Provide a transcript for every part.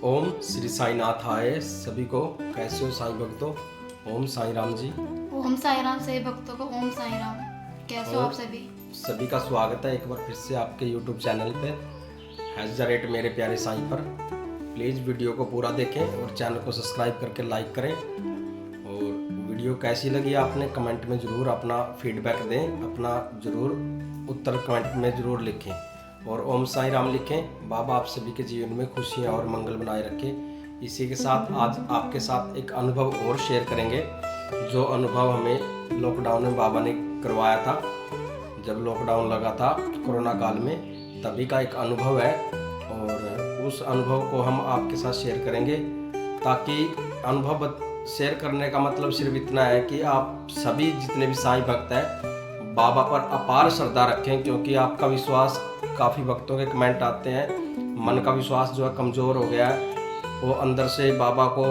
ओम श्री साईनाथाय सभी को। कैसे हो साईं भक्तों? ओम साईं राम जी। ओम साई राम सभी भक्तों को ओम साई राम। कैसे हो आप और सभी? सभी का स्वागत है एक बार फिर से आपके यूट्यूब चैनल पे #, मेरे प्यारे साईं पर। प्लीज़ वीडियो को पूरा देखें और चैनल को सब्सक्राइब करके लाइक करें। और वीडियो कैसी लगी आपने कमेंट में ज़रूर अपना फीडबैक दें, अपना ज़रूर उत्तर कमेंट में ज़रूर लिखें और ओम साईं राम लिखें। बाबा आप सभी के जीवन में खुशियाँ और मंगल बनाए रखें। इसी के साथ आज आपके साथ एक अनुभव और शेयर करेंगे, जो अनुभव हमें लॉकडाउन में बाबा ने करवाया था। जब लॉकडाउन लगा था कोरोना काल में, तभी का एक अनुभव है और उस अनुभव को हम आपके साथ शेयर करेंगे। ताकि अनुभव शेयर करने का मतलब सिर्फ इतना है कि आप सभी जितने भी साईं भक्त हैं बाबा पर अपार श्रद्धा रखें, क्योंकि आपका विश्वास, काफ़ी भक्तों के कमेंट आते हैं, मन का विश्वास जो है कमज़ोर हो गया है, वो अंदर से बाबा को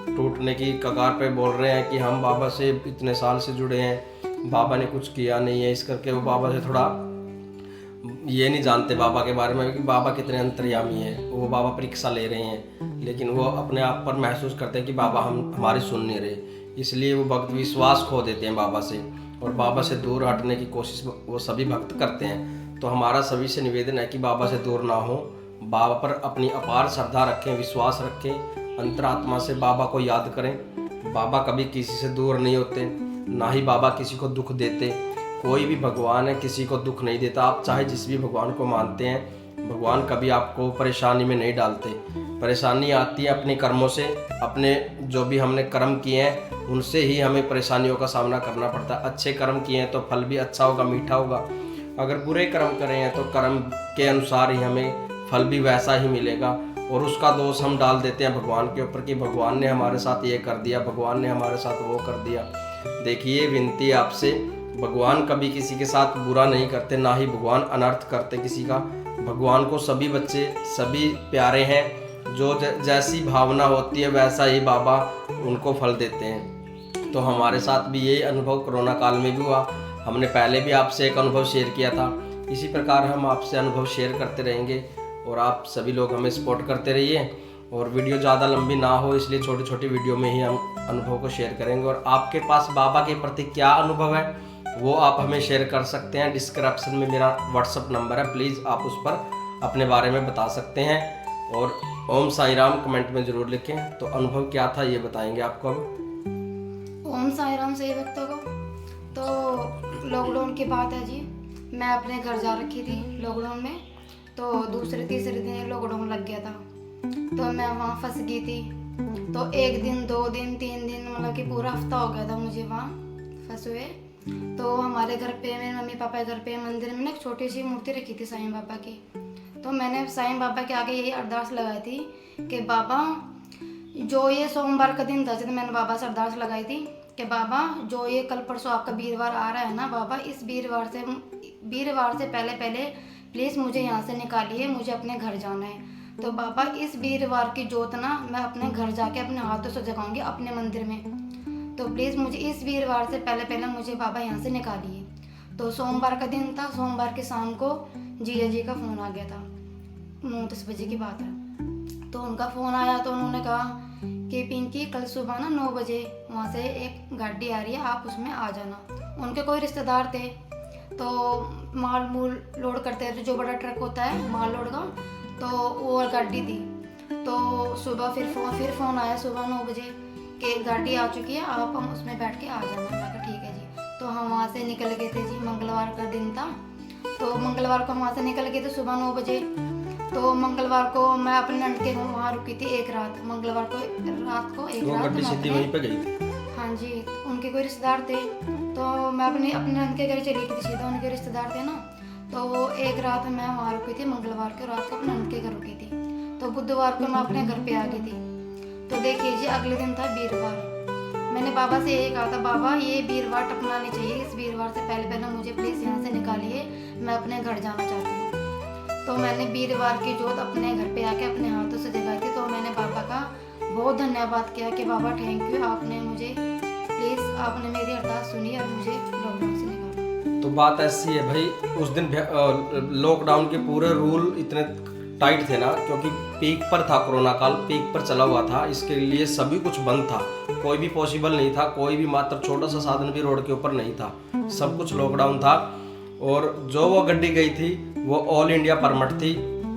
टूटने की कगार पे बोल रहे हैं कि हम बाबा से इतने साल से जुड़े हैं, बाबा ने कुछ किया नहीं है। इस करके वो बाबा से थोड़ा ये नहीं जानते बाबा के बारे में कि बाबा कितने अंतर्यामी हैं। वो बाबा परीक्षा ले रहे हैं, लेकिन वो अपने आप पर महसूस करते हैं कि बाबा हमारी सुन नहीं रहे, इसलिए वो भक्त विश्वास खो देते हैं बाबा से और बाबा से दूर हटने की कोशिश वो सभी भक्त करते हैं। तो हमारा सभी से निवेदन है कि बाबा से दूर ना हो, बाबा पर अपनी अपार श्रद्धा रखें, विश्वास रखें, अंतरात्मा से बाबा को याद करें। बाबा कभी किसी से दूर नहीं होते, ना ही बाबा किसी को दुख देते। कोई भी भगवान है किसी को दुख नहीं देता। आप चाहे जिस भी भगवान को मानते हैं, भगवान कभी आपको परेशानी में नहीं डालते। परेशानी आती है अपने कर्मों से, अपने जो भी हमने कर्म किए हैं उनसे ही हमें परेशानियों का सामना करना पड़ता है। अच्छे कर्म किए हैं तो फल भी अच्छा होगा, मीठा होगा। अगर बुरे कर्म करे हैं तो कर्म के अनुसार ही हमें फल भी वैसा ही मिलेगा। और उसका दोष हम डाल देते हैं भगवान के ऊपर कि भगवान ने हमारे साथ ये कर दिया, भगवान ने हमारे साथ वो कर दिया। देखिए, विनती है आपसे, भगवान कभी किसी के साथ बुरा नहीं करते, ना ही भगवान अनर्थ करते किसी का। भगवान को सभी बच्चे, सभी प्यारे हैं। जो जैसी भावना होती है वैसा ही बाबा उनको फल देते हैं। तो हमारे साथ भी यही अनुभव कोरोना काल में भी हुआ। हमने पहले भी आपसे एक अनुभव शेयर किया था, इसी प्रकार हम आपसे अनुभव शेयर करते रहेंगे और आप सभी लोग हमें सपोर्ट करते रहिए। और वीडियो ज़्यादा लंबी ना हो, इसलिए छोटी छोटी वीडियो में ही हम अनुभव को शेयर करेंगे। और आपके पास बाबा के प्रति क्या अनुभव है वो आप हमें शेयर कर सकते हैं। डिस्क्रिप्शन में मेरा व्हाट्सअप नंबर है, प्लीज़ आप उस पर अपने बारे में बता सकते हैं। और ओम साईं राम कमेंट में ज़रूर लिखें। तो अनुभव क्या था ये बताएंगे आपको अब। ओम साई राम सभी भक्तों को। तो लॉकडाउन की बात है जी, मैं अपने घर जा रखी थी लॉकडाउन में। तो दूसरे तीसरे दिन लॉकडाउन लग गया था, तो मैं वहाँ फंस गई थी। तो 1 दिन 2 दिन 3 दिन मतलब कि पूरा हफ्ता हो गया था मुझे वहाँ फंसे हुए। तो हमारे घर पे, मेरे मम्मी पापा के घर पे मंदिर में ना एक छोटी सी मूर्ति रखी थी साईं बाबा की। तो मैंने साईं बाबा के आगे यही अरदास लगाई थी कि बाबा, जो ये सोमवार का दिन था जब मैंने बाबा से अरदास लगाई थी कि बाबा, जो ये कल परसों आपका वीरवार आ रहा है ना बाबा, इस वीरवार से पहले पहले प्लीज़ मुझे यहाँ से निकालिए, मुझे अपने घर जाना है। तो बाबा, इस वीरवार की जोत ना मैं अपने घर जाके अपने हाथों से जगाऊंगी अपने मंदिर में। तो प्लीज़ मुझे इस वीरवार से पहले पहले मुझे बाबा यहाँ से निकालिए। तो सोमवार का दिन था। सोमवार की शाम को जीजा जी का फ़ोन आ गया था, 9-10 बजे की बात है। तो उनका फ़ोन आया तो उन्होंने कहा कि पिंकी, कल सुबह ना 9 बजे वहाँ से एक गाड़ी आ रही है, आप उसमें आ जाना। उनके कोई रिश्तेदार थे, तो माल मूल लोड करते थे, जो बड़ा ट्रक होता है माल लोड का, तो वो गाड़ी थी। तो सुबह फिर फ़ोन आया सुबह 9 बजे कि गाड़ी आ चुकी है, आप हम उसमें बैठ के आ जाना। मैं कहा ठीक है जी। तो हम वहाँ से निकल गए थे जी, मंगलवार का दिन था। तो मंगलवार को वहाँ से निकल गए थे सुबह 9 बजे। तो मंगलवार को मैं अपने नंद के घर वहाँ रुकी थी एक रात। मंगलवार को रात को एक रात गड्डी सीधी वहीं पे गई थी? हाँ जी, उनके कोई रिश्तेदार थे, तो मैं अपने नंद के घर चली गई थी सीधा, उनके रिश्तेदार थे ना। तो वो एक रात मैं वहाँ रुकी थी, मंगलवार के रात को अपने नंद के घर रुकी थी। तो बुधवार को मैं अपने घर पे आ गई थी। तो देखिए जी, अगले दिन था वीरवार। मैंने बाबा से यही कहा था, बाबा ये वीरवार टपना नहीं चाहिए, इस वीरवार से पहले पहले मुझे प्लीज़ यहाँ से निकालिए, मैं अपने घर जाना चाहती हूँ। तो मैंने वीरवार की जोत अपने घर पे आके अपने हाथों से जगाई थी। तो मैंने बाबा का बहुत धन्यवाद किया कि बाबा थैंक यू, आपने मुझे प्लीज़ आपने मेरी अरदास सुनी और मुझे लॉकडाउन से निकाला। तो बात ऐसी है भाई, उस दिन लॉकडाउन के पूरे रूल इतने टाइट थे ना, क्योंकि पीक पर था कोरोना काल, पीक पर चला हुआ था, इसके लिए सभी कुछ बंद था, कोई भी पॉसिबल नहीं था, कोई भी मात्र छोटा सा साधन भी रोड के ऊपर नहीं था, सब कुछ लॉकडाउन था। और जो वो गड्डी गई थी वो ऑल इंडिया परमिट थी,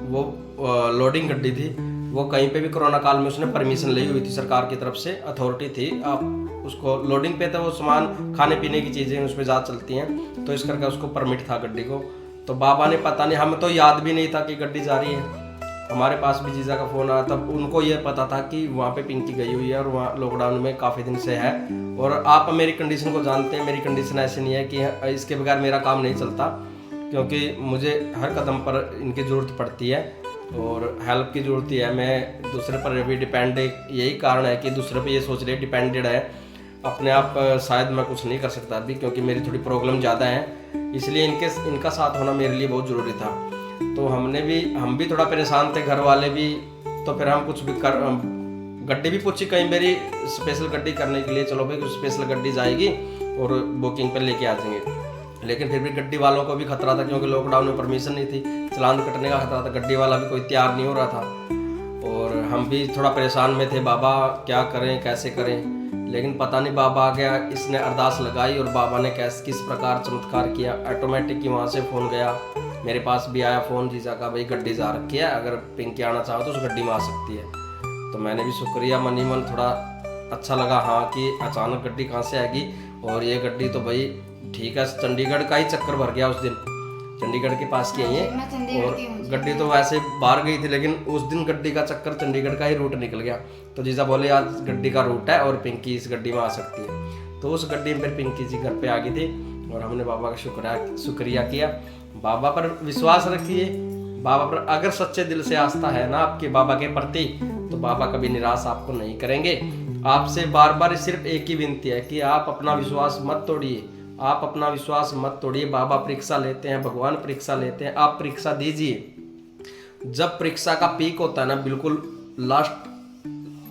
वो लोडिंग गड्डी थी, वो कहीं पे भी कोरोना काल में उसने परमिशन ली हुई थी, सरकार की तरफ से अथॉरिटी थी, आप उसको लोडिंग पे था, वो सामान खाने पीने की चीज़ें उसमें ज़्यादा चलती हैं, तो इस करके उसको परमिट था गड्डी को। तो बाबा ने पता नहीं, हमें तो याद भी नहीं था कि गड्डी जा रही है, हमारे पास भी जीजा का फ़ोन आया, तब उनको ये पता था कि वहाँ पे पिंकी गई हुई है और वहाँ लॉकडाउन में काफ़ी दिन से है। और आप मेरी कंडीशन को जानते हैं, मेरी कंडीशन ऐसी नहीं है कि इसके बगैर मेरा काम नहीं चलता, क्योंकि मुझे हर कदम पर इनकी ज़रूरत पड़ती है और हेल्प की ज़रूरत ही है। मैं दूसरे पर भी डिपेंड, यही कारण है कि दूसरे पे ये सोच रहे डिपेंडेड है, अपने आप शायद मैं कुछ नहीं कर सकता अभी, क्योंकि मेरी थोड़ी प्रॉब्लम ज़्यादा है, इसलिए इनका साथ होना मेरे लिए बहुत ज़रूरी था। तो हम भी थोड़ा परेशान थे, घर वाले भी, तो फिर हम कुछ भी गड्डी भी पूछी कहीं मेरी स्पेशल गड्डी करने के लिए, चलो भाई कुछ स्पेशल गड्डी जाएगी और बुकिंग पर लेके आ जाएंगे, लेकिन फिर भी गड्डी वालों को भी खतरा था, क्योंकि लॉकडाउन में परमिशन नहीं थी, चालान कटने का खतरा था, गड्डी वाला भी कोई तैयार नहीं हो रहा था और हम भी थोड़ा परेशान में थे, बाबा क्या करें कैसे करें। लेकिन पता नहीं बाबा आ गया, इसने अरदास लगाई और बाबा ने किस प्रकार चमत्कार किया, ऑटोमेटिक ही वहाँ से फ़ोन गया, मेरे पास भी आया फ़ोन जीजा का, भाई गड्डी जा रखी है, अगर पिंकी आना चाहो तो उस गड्डी में आ सकती है। तो मैंने भी शुक्रिया मनी मन, थोड़ा अच्छा लगा हाँ कि अचानक गड्डी कहाँ से आएगी। और ये गड्डी तो भाई ठीक है, चंडीगढ़ का ही चक्कर भर गया उस दिन, चंडीगढ़ के पास की है और गड्डी तो वैसे बाहर गई थी, लेकिन उस दिन गड्डी का चक्कर चंडीगढ़ का ही रूट निकल गया। तो जीजा बोले आज गड्डी का रूट है और पिंकी इस गड्डी में आ सकती है, तो उस गड्डी में फिर पिंकी जी घर पे आ गई थी और हमने बाबा का शुक्रिया किया। बाबा पर विश्वास रखिए, बाबा पर अगर सच्चे दिल से आस्था है ना आपके बाबा के प्रति, तो बाबा कभी निराश आपको नहीं करेंगे। आपसे बार बार सिर्फ एक ही विनती है कि आप अपना विश्वास मत तोड़िए, आप अपना विश्वास मत तोड़िए। बाबा परीक्षा लेते हैं, भगवान परीक्षा लेते हैं, आप परीक्षा दीजिए। जब परीक्षा का पीक होता है ना, बिल्कुल लास्ट,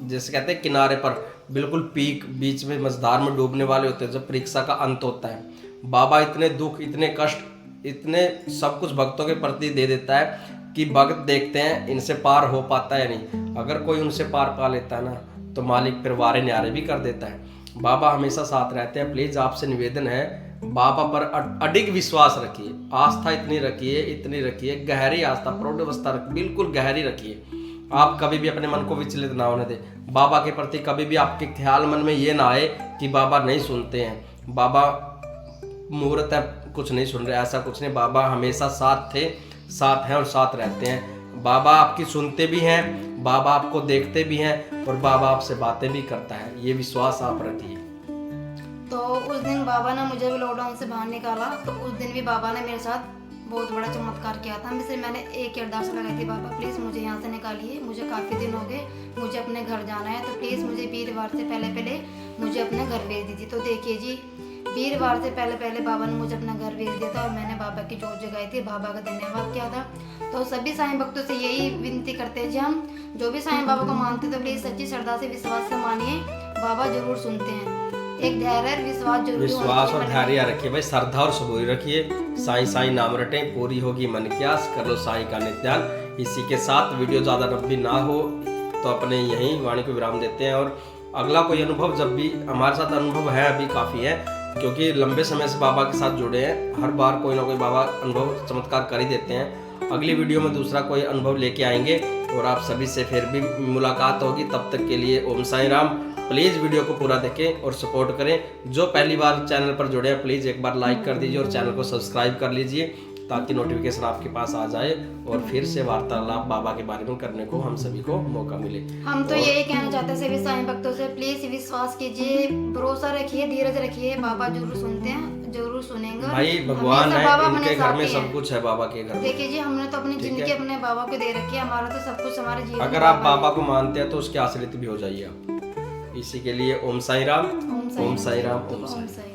जैसे कहते हैं किनारे पर, बिल्कुल पीक, बीच में मझधार में डूबने वाले होते हैं, जब परीक्षा का अंत होता है, बाबा इतने दुख, इतने कष्ट, इतने सब कुछ भक्तों के प्रति दे देता है कि भक्त देखते हैं इनसे पार हो पाता है नहीं। अगर कोई उनसे पार पा लेता है ना, तो मालिक फिर वारे न्यारे भी कर देता है। बाबा हमेशा साथ रहते हैं। प्लीज़ आपसे निवेदन है, बाबा पर अडिग विश्वास रखिए, आस्था इतनी रखिए, गहरी आस्था, प्रौढ़ अवस्था बिल्कुल गहरी रखिए। आप कभी भी अपने मन को विचलित ना होने दें। बाबा के प्रति कभी भी आपके ख्याल मन में ये ना आए कि बाबा नहीं सुनते हैं, बाबा मुहूर्त है कुछ नहीं सुन रहे, ऐसा कुछ नहीं। बाबा हमेशा साथ थे, साथ हैं और साथ रहते हैं। बाबा आपकी सुनते भी हैं, बाबा आपको देखते भी हैं और बाबा आपसे बातें भी करता है, ये विश्वास आप रखिए। तो उस दिन बाबा ने मुझे भी लॉकडाउन से बाहर निकाला, तो उस दिन भी बाबा ने मेरे साथ बहुत बड़ा चमत्कार किया था। मैंने एक अरदास लगाई थी, बाबा प्लीज़ मुझे यहाँ से निकालिए, मुझे काफ़ी दिन हो गए, मुझे अपने घर जाना है, तो प्लीज़ मुझे वीरवार से पहले मुझे अपने घर भेज दीजिए। तो देखिए जी, वीरवार से पहले बाबा ने मुझे अपना घर भेज दिया था और मैंने बाबा की जोत जगाई थी, बाबा का धन्यवाद किया था। तो सभी साईं भक्तों से यही विनती करते हैं जी, हम जो भी साईं बाबा को मानते तो प्लीज़ सच्ची श्रद्धा से विश्वास से मानिए, बाबा जरूर सुनते हैं। एक धैर्य विश्वास और धैर्य रखिए भाई, श्रद्धा और सबूरी रखिए। साईं साईं नाम रटे, पूरी होगी मन की आस, कर लो साईं का नित्यान। इसी के साथ वीडियो ज़्यादा लंबी ना हो तो अपने यहीं वाणी को विराम देते हैं। और अगला कोई अनुभव, जब भी हमारे साथ अनुभव है अभी काफ़ी है, क्योंकि लंबे समय से बाबा के साथ जुड़े हैं, हर बार कोई ना कोई बाबा अनुभव चमत्कार कर ही देते हैं। अगली वीडियो में दूसरा कोई अनुभव लेके आएंगे और आप सभी से फिर भी मुलाकात होगी। तब तक के लिए ओम साईं राम। प्लीज़ वीडियो को पूरा देखें और सपोर्ट करें। जो पहली बार चैनल पर जुड़े हैं प्लीज़ एक बार लाइक कर दीजिए और चैनल को सब्सक्राइब कर लीजिए, ताकि नोटिफिकेशन आपके पास आ जाए और फिर से वार्तालाप बाबा के बारे में करने को हम सभी को मौका मिले। हम तो यही कहना चाहते हैं सभी साईं भक्तों से, प्लीज विश्वास कीजिए, भरोसा रखिए, धीरज रखिए, बाबा जरूर सुनते हैं, जरूर सुनेंगे। भाई भगवान है, इनके घर में सब कुछ है, बाबा के घर में। देखिए जी, हमने तो अपनी जिंदगी अपने बाबा को दे रखी है, हमारा तो सब कुछ हमारे जीवन। अगर आप बाबा को मानते हैं तो उसके आश्रित भी हो जाइए आप। इसी के लिए ओम साईं राम, ओम साईं राम, ओम साईं।